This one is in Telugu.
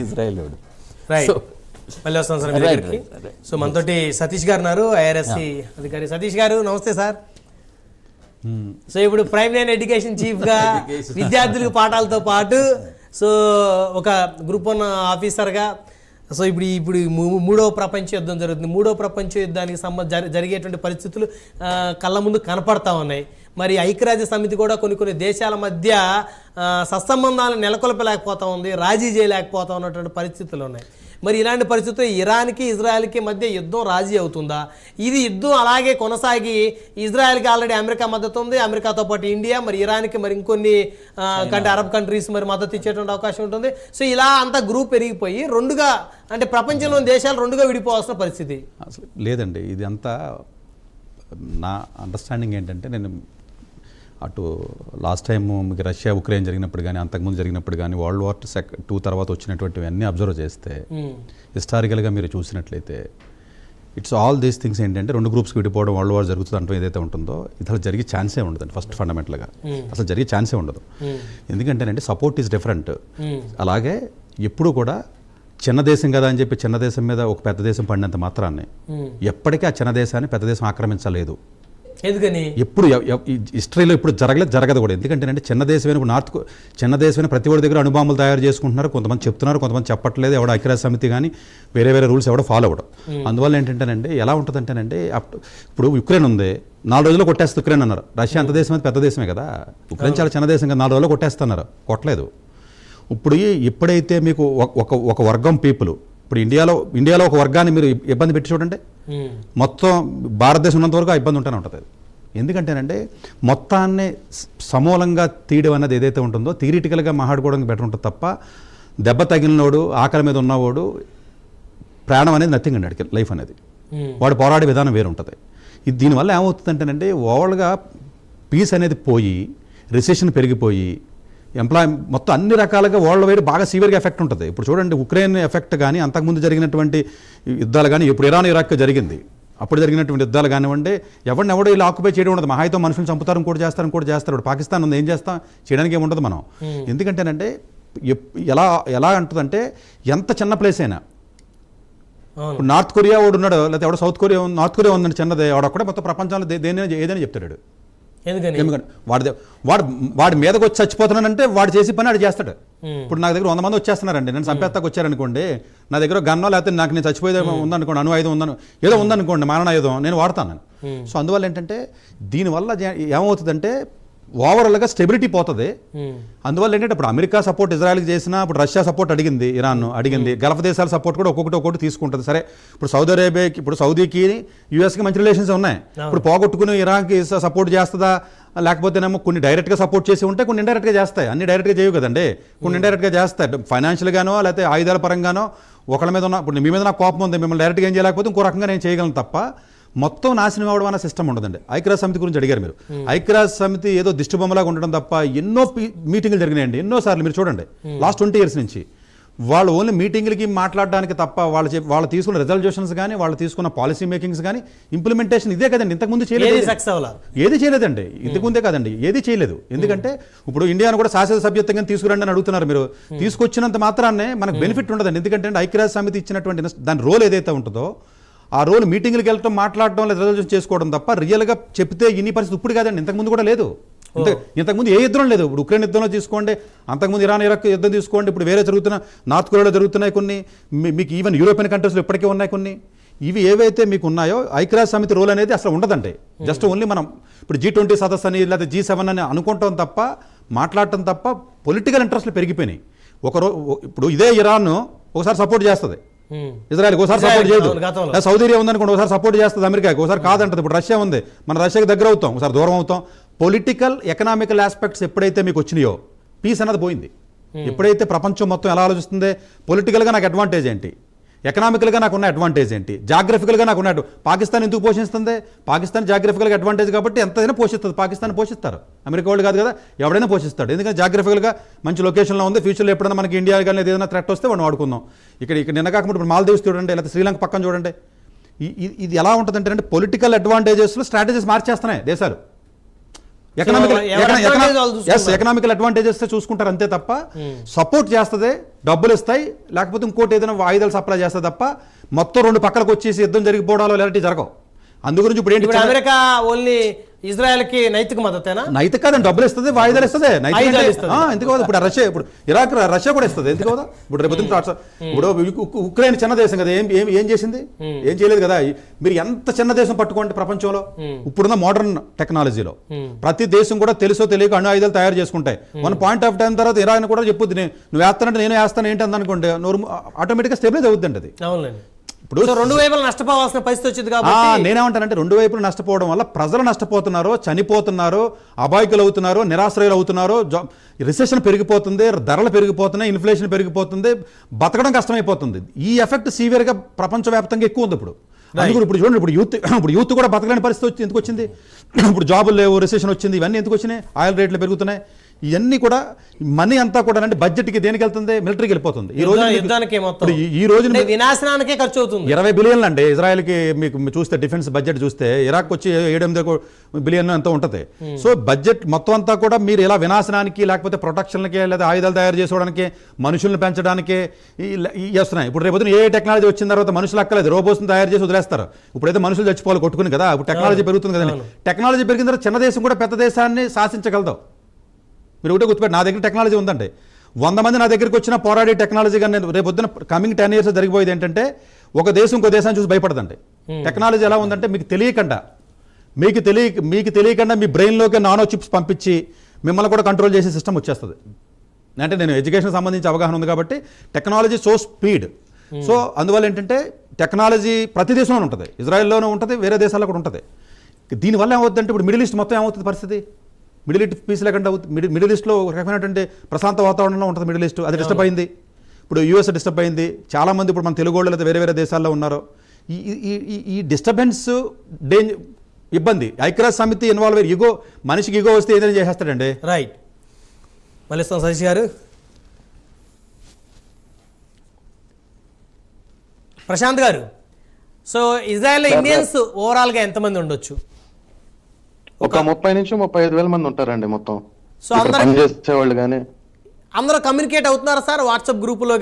Israel right. మళ్ళీ వస్తాం సార్ మీ దగ్గరికి. సో మనతోటి సతీష్ గారు ఉన్నారు, ఐఆర్ఎస్సి అధికారి. సతీష్ గారు నమస్తే సార్. సో ఇప్పుడు ప్రైమ్ లైన్ ఎడ్యుకేషన్ చీఫ్ గా విద్యార్థులకు పాఠాలతో పాటు సో ఒక గ్రూప్ 1 ఆఫీసర్గా సో ఇప్పుడు మూడవ ప్రపంచ యుద్ధం జరుగుతుంది. మూడవ ప్రపంచ యుద్ధానికి జరిగేటువంటి పరిస్థితులు కళ్ళ ముందు కనపడతా ఉన్నాయి. మరి ఐక్యరాజ్య సమితి కూడా కొన్ని దేశాల మధ్య సత్సంబంధాలను నెలకొల్పలేకపోతా ఉంది, రాజీ చేయలేకపోతా ఉన్నటువంటి పరిస్థితులు ఉన్నాయి. మరి ఇలాంటి పరిస్థితుల్లో ఇరాన్కి ఇజ్రాయెల్కి మధ్య యుద్ధం రాజీ అవుతుందా? ఇది యుద్ధం అలాగే కొనసాగి ఇజ్రాయెల్కి ఆల్రెడీ అమెరికా మద్దతు ఉంది, అమెరికాతో పాటు ఇండియా, మరి ఇరాన్కి మరి ఇంకొన్ని అరబ్ కంట్రీస్ మరి మద్దతు ఇచ్చేటువంటి అవకాశం ఉంటుంది. సో ఇలా అంతా గ్రూప్ పెరిగిపోయి రెండుగా, అంటే ప్రపంచంలోని దేశాలు రెండుగా విడిపోవాల్సిన పరిస్థితి అసలు లేదండి. ఇది అంతా నా అండర్స్టాండింగ్ ఏంటంటే, నేను అటు లాస్ట్ టైం మీకు రష్యా ఉక్రెయిన్ జరిగినప్పుడు కానీ అంతకుముందు జరిగినప్పుడు కానీ World War II తర్వాత వచ్చినటువంటివి అన్నీ అబ్జర్వ్ చేస్తే హిస్టారికల్గా మీరు చూసినట్లయితే ఇట్స్ ఆల్ దీస్ థింగ్స్ ఏంటంటే రెండు గ్రూప్స్కి విడిపోవడం, వరల్డ్ వార్ జరుగుతుంది అంటే ఏదైతే ఉంటుందో ఇది అసలు జరిగే ఛాన్సే ఉండదు. ఫస్ట్ ఫండమెంటల్గా అసలు జరిగే ఛాన్సే ఉండదు. ఎందుకంటేనంటే సపోర్ట్ ఈజ్ డిఫరెంట్. అలాగే ఎప్పుడు కూడా చిన్న దేశం కదా అని చెప్పి చిన్న దేశం మీద ఒక పెద్ద దేశం పడినంత మాత్రాన్ని ఎప్పటికీ ఆ చిన్న దేశాన్ని పెద్ద దేశం ఆక్రమించలేదు. ఎందుకని ఎప్పుడు హిస్టరీలో ఇప్పుడు జరగదు కూడా. ఎందుకంటే చిన్న దేశమైన చిన్న దేశమైన ప్రతి ఒక్కరి దగ్గర అణుబాంబులు తయారు చేసుకుంటున్నారు. కొంతమంది చెప్తున్నారు, కొంతమంది చెప్పట్లేదు. ఎవడ ఐక్యరాజ్య సమితి కానీ వేరే రూల్స్ ఎవడో ఫాలో అవ్వడం. అందువల్ల ఏంటంటేనండి ఎలా ఉంటుందంటేనండి, ఇప్పుడు యుక్రెయిన్ ఉంది, 4 రోజుల్లో కొట్టేస్తుంది ఉక్రెయిన్ అన్నారు. రష్యా అంత దేశం పెద్ద దేశమే కదా, ఉక్రెయిన్ చాలా చిన్న దేశం కదా, 4 రోజుల్లో కొట్టేస్తున్నారు. కొట్టలేదు. ఇప్పుడు ఎప్పుడైతే మీకు ఒక వర్గం పీపుల్, ఇప్పుడు ఇండియాలో ఒక వర్గాన్ని మీరు ఇబ్బంది పెట్టి చూడండి, మొత్తం భారతదేశం ఉన్నంత వరకు ఆ ఇబ్బంది ఉంటూనే ఉంటుంది. ఎందుకంటేనంటే మొత్తాన్ని సమూలంగా తీయడం అనేది ఏదైతే ఉంటుందో థియరిటికల్గా మాట్లాడుకోవడానికి బెటర్ ఉంటుంది తప్ప దెబ్బ తగిలినోడు, ఆకలి మీద ఉన్నవాడు ప్రాణం అనేది నథింగ్ అండి. అడిగి లైఫ్ అనేది వాడు పోరాడే విధానం వేరు ఉంటుంది. ఇది దీనివల్ల ఏమవుతుందంటేనంటే ఓవరాల్గా పీస్ అనేది పోయి, రిసెషన్ పెరిగిపోయి, మొత్తం అన్ని రకాలుగా వరల్డ్ వైడ్ బాగా సివియర్గా ఎఫెక్ట్ ఉంటుంది. ఇప్పుడు చూడండి ఉక్రెయిన్ ఎఫెక్ట్ కానీ అంతకుముందు జరిగినటువంటి యుద్ధాలు కానీ, ఇప్పుడు ఇరాన్ ఇరాక్ జరిగింది, అప్పుడు జరిగినటువంటి యుద్ధాలు కానివ్వండి, ఎవడో ఇలా ఆక్యుపై చేయడం ఉండదు. మహాయితో మనుషులు చంపుతారు, కూడా చేస్తారు. పాకిస్తాన్ ఉంది, ఏం చేస్తాం, చేయడానికి ఏమి ఉండదు మనం. ఎందుకంటేనంటే ఎలా అంటుందంటే ఎంత చిన్న ప్లేస్ అయినా, ఇప్పుడు నార్త్ కొరియా వాడు ఉన్నాడు, లేకపోతే ఎవడో నార్త్ కొరియా ఉందండి చిన్నదే, వాడొక్కడే మొత్తం ప్రపంచంలో ఏదైనా చెప్తాడు. ఎందుకంటే వాడి మీదకి వచ్చి చచ్చిపోతున్నానంటే వాడు చేసి పని వాడు చేస్తాడు. ఇప్పుడు నా దగ్గర 100 మంది వచ్చేస్తున్నారండి, నేను చంపేస్తాకు వచ్చారనుకోండి, నా దగ్గర గన్నో లేకపోతే నాకు నేను చచ్చిపోయేది ఉందనుకోండి, అణువాయుధం ఏదో ఉందనుకోండి, మారణాయుధం, నేను వాడతాను. సో అందువల్ల ఏంటంటే దీనివల్ల ఏమవుతుందంటే ఓవరాల్గా స్టెబిలిటీ పోతుంది. అందువల్ల ఏంటంటే ఇప్పుడు అమెరికా సపోర్ట్ ఇజ్రాయెల్కి చేసినా, ఇప్పుడు రష్యా సపోర్ట్ ఇరాన్ అడిగింది, గల్ఫ్ దేశాల సపోర్ట్ కూడా ఒక్కొక్కటి తీసుకుంటుంది. సరే, ఇప్పుడు సౌదీ అరేబియాకి, ఇప్పుడు సౌదీకి యుఎస్కి మంచి రిలేషన్స్ ఉన్నాయి. ఇప్పుడు పోగొట్టుకుని ఇరాన్కి సపోర్ట్ చేస్తుందా, లేకపోతేనేమో కొన్ని డైరెక్ట్గా సపోర్ట్ చేసి ఉంటే కొన్ని ఇండైరెక్ట్గా చేస్తాయి. అన్ని డైరెక్ట్గా చేయవు కదండి, కొన్ని ఇండైరెక్ట్గా చేస్తాయి. ఫైనాన్షియల్గానో లేకపోతే ఆయుధాల పరంగానో ఒకళ్ళ మీద ఉన్న, ఇప్పుడు మీ మీద నాకు కోపం ఉంది, మిమ్మల్ని డైరెక్ట్గా ఏం చేయలేకపోతే ఇంకో రకంగా నేను చేయగలను తప్ప మొత్తం నాశనం అవ్వడం అనే సిస్టమ్ ఉండదండి. ఐక్యరాజ్య సమితి గురించి అడిగారు మీరు. ఐక్యరాజ్య సమితి ఏదో దిష్టిబొమ్మలాగా ఉండడం తప్ప ఎన్నో మీటింగ్లు జరిగినాయండి, ఎన్నోసార్లు మీరు చూడండి. లాస్ట్ 20 years నుంచి వాళ్ళు ఓన్లీ మీటింగ్లకి మాట్లాడడానికి తప్ప వాళ్ళు తీసుకున్న రిజల్యూషన్స్ కానీ, వాళ్ళు తీసుకున్న పాలసీ మేకింగ్స్ కానీ, ఇంప్లిమెంటేషన్ ఇదే కదండి. ఇంతకుముందు ఏది చేయలేదండి, ఇంతకుముందే కదండి, ఏది చేయలేదు. ఎందుకంటే ఇప్పుడు ఇండియాను కూడా శాశ్వత సభ్యత్వంగా తీసుకురండి అని అడుగుతున్నారు మీరు. తీసుకొచ్చినంత మాత్రాన్నే మనకు బెనిఫిట్ ఉండదండి. ఎందుకంటే ఐక్యరాజ్య సమితి ఇచ్చినటువంటి దాని రోల్ ఏదైతే ఉంటుందో ఆ రోల్ మీటింగ్లకు వెళ్ళటం, మాట్లాడటం, లేదా రిజల్యూషన్ చేసుకోవడం తప్ప రియల్గా చెప్తే ఇన్ని పరిస్థితి ఇప్పుడు కాదండి, ఇంతకుముందు కూడా లేదు. ఇంతకుముదు ఏ యుద్ధం లేదు. ఇప్పుడు ఉక్రెయిన్ యుద్ధంలో తీసుకోండి, అంతకుముందు ఇరాన్ ఇరాక్ యుద్ధం తీసుకోండి, ఇప్పుడు వేరే నార్త్ కొరియాలో జరుగుతున్నాయి కొన్ని, మీకు ఈవెన్ యూరోపియన్ కంట్రీస్లో ఇప్పటికే ఉన్నాయి కొన్ని. ఇవి ఏవైతే మీకు ఉన్నాయో ఐక్యరాజ్య సమితి రోల్ అనేది అసలు ఉండదండి. జస్ట్ ఓన్లీ మనం ఇప్పుడు G20 సదస్సు అని లేదా G7 అని అనుకుంటాం తప్ప, మాట్లాడటం తప్ప పొలిటికల్ ఇంట్రెస్ట్లు పెరిగిపోయినాయి. ఇప్పుడు ఇదే ఇరాన్ ఒకసారి సపోర్ట్ చేస్తుంది ఇజ్రాయెల్కి, ఒకసారి సపోర్ట్ చేయదు. సౌదీ అరేబియా ఉందనుకోండి, ఒకసారి సపోర్ట్ చేస్తుంది అమెరికాకి, ఒకసారి కాదంటది. ఇప్పుడు రష్యా ఉంది, మన రష్యాకి దగ్గర అవుతాం, ఒకసారి దూరం అవుతాం. పొలిటికల్ ఎకనామికల్ ఆస్పెక్ట్స్ ఎప్పుడైతే మీకు వచ్చినాయో పీస్ అన్నది పోయింది. ఎప్పుడైతే ప్రపంచం మొత్తం ఎలా ఆలోచిస్తుంది, పొలిటికల్గా నాకు అడ్వాంటేజ్ ఏంటి, ఎకనామికల్గా నాకు ఉన్న అడ్వాంటేజ్ ఏంటి, జాగ్రఫికల్గా నాకు ఉన్న పాకిస్తాన్ ఎందుకు పోషిస్తుంది, పాకిస్తాన్ జాగ్రఫికల్గా అడ్వాంటేజ్ కాబట్టి ఎంతైనా పోషిస్తుంది. పాకిస్తాన్ పోషిస్తారు, అమెరికా వాళ్ళు కాదు కదా, ఎవడైనా పోషిస్తాడు. ఎందుకంటే జాగ్రఫికల్గా మంచి లొకేషన్లో ఉంది. ఫ్యూచర్లో ఎప్పుడైనా మనకి ఇండియా కానీ ఏదైనా థ్రెట్ వస్తే వాడిని వాడుకుందాం. ఇక్కడ నిన్న కాకుండా ఇప్పుడు మాల్దీవ్స్ చూడండి, లేకపోతే శ్రీలంక పక్కన చూడండి. ఇది ఎలా ఉంటుందంటే పొలిటికల్ అడ్వాంటేజెస్లో స్ట్రాటజీస్ మార్చేస్తున్నాయి దేశాలు. ఎకనామికల్ అడ్వాంటేజెస్ చూసుకుంటారు అంతే తప్ప సపోర్ట్ చేస్తుంది, డబ్బులు ఇస్తాయి, లేకపోతే ఇంకోటి ఏదైనా ఆయుధాలు సప్లై చేస్తుంది తప్ప మొత్తం రెండు పక్కలకు వచ్చేసి యుద్ధం జరిగిపోవడాలు ఇలాంటివి జరగవు. అందు గురించి ఇప్పుడు ఏంటి, అమెరికా ఓన్లీ ఇజ్రాయెల్ కి నైతిక మద్దతేనా? నైతిక కాదండి, డబ్బులు ఇస్తుంది, వాయిదాలు ఇస్తుంది, ఎందుకు కాదు. ఇప్పుడు రష్యా, ఇప్పుడు ఇరాక్ రష్యా కూడా ఇస్తుంది, ఎందుకు కదా. ఇప్పుడు రేపు ఇప్పుడు ఉక్రెయిన్ చిన్న దేశం కదా, ఏం చేసింది? ఏం చేయలేదు కదా. మీరు ఎంత చిన్న దేశం పట్టుకోండి ప్రపంచంలో, ఇప్పుడున్న మోడర్న్ టెక్నాలజీలో ప్రతి దేశం కూడా తెలుసో తెలియక అణు ఆయుధాలు తయారు చేసుకుంటాయి. మన పాయింట్ ఆఫ్ టైం తర్వాత ఇరాన్ కూడా చెప్పుద్ది, నువ్వు వేస్తానంటే నేను వేస్తాను ఏంటి అనుకోండి, ఆటోమేటిక్గా స్టెబిలైజ్ అవుతుందండి అది. ఇప్పుడు రెండు వైపులు నష్టపోవాల్సిన పరిస్థితి వచ్చింది కాబట్టి నేనేమంటానంటే రెండు వైపులు నష్టపోవడం వల్ల ప్రజలు నష్టపోతున్నారు, చనిపోతున్నారు, అబాయకులు అవుతున్నారు, నిరాశ్రయులు అవుతున్నారు, రిసెషన్ పెరిగిపోతుంది, ధరలు పెరిగిపోతున్నాయి, ఇన్ఫ్లేషన్ పెరిగిపోతుంది, బతకడం కష్టమైపోతుంది. ఈ ఎఫెక్ట్ సివియర్గా ప్రపంచవ్యాప్తంగా ఎక్కువ ఉంది. ఇప్పుడు చూడండి, ఇప్పుడు యూత్ కూడా బతకలేని పరిస్థితి ఎందుకు వచ్చింది? ఇప్పుడు జాబులు లేవు, రిసెషన్ వచ్చింది, ఇవన్నీ ఎందుకు వచ్చినాయి? ఆయిల్ రేట్లు పెరుగుతున్నాయి. ఇవన్నీ కూడా మనీ అంతా కూడా అంటే బడ్జెట్కి దేనికి వెళ్తుంది? మిలిటరీకి వెళ్ళిపోతుంది. ఈ రోజు వినాశనానికే ఖర్చు అవుతుంది. 20 బిలియన్లు అండి ఇజ్రాయెల్కి. మీకు చూస్తే డిఫెన్స్ బడ్జెట్ చూస్తే ఇరాక్ వచ్చి 7-8 బిలియన్ ఎంతో ఉంటుంది. సో బడ్జెట్ మొత్తం అంతా కూడా మీరు ఇలా వినాశనానికి, లేకపోతే ప్రొటెక్షన్లకి, లేదా ఆయుధాలు తయారు చేసుకోవడానికి, మనుషుల్ని పెంచడానికి చేస్తున్నాయి. ఇప్పుడు రేపు ఏ టెక్నాలజీ వచ్చిన తర్వాత మనుషులు అక్కలేదు, రోబోట్స్ని తయారు చేసి వదిలేస్తారు. ఇప్పుడైతే మనుషులు చచ్చిపోవాలి కొట్టుకుని కదా. ఇప్పుడు టెక్నాలజీ పెరుగుతుంది కదండి. టెక్నాలజీ పెరిగిన తర్వాత చిన్న దేశం కూడా పెద్ద దేశాన్ని శాసించగలదు. మీరు ఒకటే గుర్తుపెట్టి, నా దగ్గర టెక్నాలజీ ఉందండి, 100 మంది నా దగ్గరికి వచ్చిన పోరాడే టెక్నాలజీ కానీ రేపు పొద్దున కమింగ్ 10 years జరిగిపోయేది ఏంటంటే, ఒక దేశం ఇంకో దేశాన్ని చూసి భయపడదండి. టెక్నాలజీ ఎలా ఉందంటే మీకు తెలియకుండా మీ బ్రెయిన్లోకి నానో చిప్స్ పంపించి మిమ్మల్ని కూడా కంట్రోల్ చేసే సిస్టమ్ వచ్చేస్తుంది. అంటే నేను ఎడ్యుకేషన్ సంబంధించి అవగాహన ఉంది కాబట్టి టెక్నాలజీ సో స్పీడ్. సో అందువల్ల ఏంటంటే టెక్నాలజీ ప్రతి దేశంలో ఉంటుంది, ఇజ్రాయెల్లోనే ఉంటుంది, వేరే దేశాల్లో కూడా ఉంటుంది. దీనివల్ల ఏమవుతుందంటే ఇప్పుడు మిడిల్ ఈస్ట్ మొత్తం ఏమవుతుంది పరిస్థితి? మిడిల్ ఈస్ట్ పీస్ లేకుండా మిడిల్ ఈస్ట్లో ఒక రకమైనటువంటి ప్రశాంత వాతావరణంలో ఉంటుంది మిడిల్ ఈస్ట్. అది డిస్టర్బ్ అయింది. ఇప్పుడు యూఎస్ డిస్టర్బ్ అయింది. చాలామంది ఇప్పుడు మన తెలుగు వాళ్ళు లేదా వేరే దేశాల్లో ఉన్నారు. ఈ డిస్టర్బెన్స్ ఇబ్బంది. ఐక్యరాజ్య సమితి ఇన్వాల్వ్ అయ్యి ఈగో, మనిషికి ఈగో వస్తే ఏదైనా చేసేస్తాడండి. రైట్. మళ్ళీ సతీష్ గారు, ప్రశాంత్ గారు, సో ఇజ్రాయెల్లో ఇండియన్స్ ఓవరాల్గా ఎంతమంది ఉండొచ్చు? ఒక 30 నుంచి 35 వేల మంది ఉంటారండి మొత్తం. సో అందరూ పనిచేసేవాళ్ళు కానీ అందరూ కమ్యూనికేట్ అవుతున్నారా సార్ వాట్సాప్ గ్రూపులో?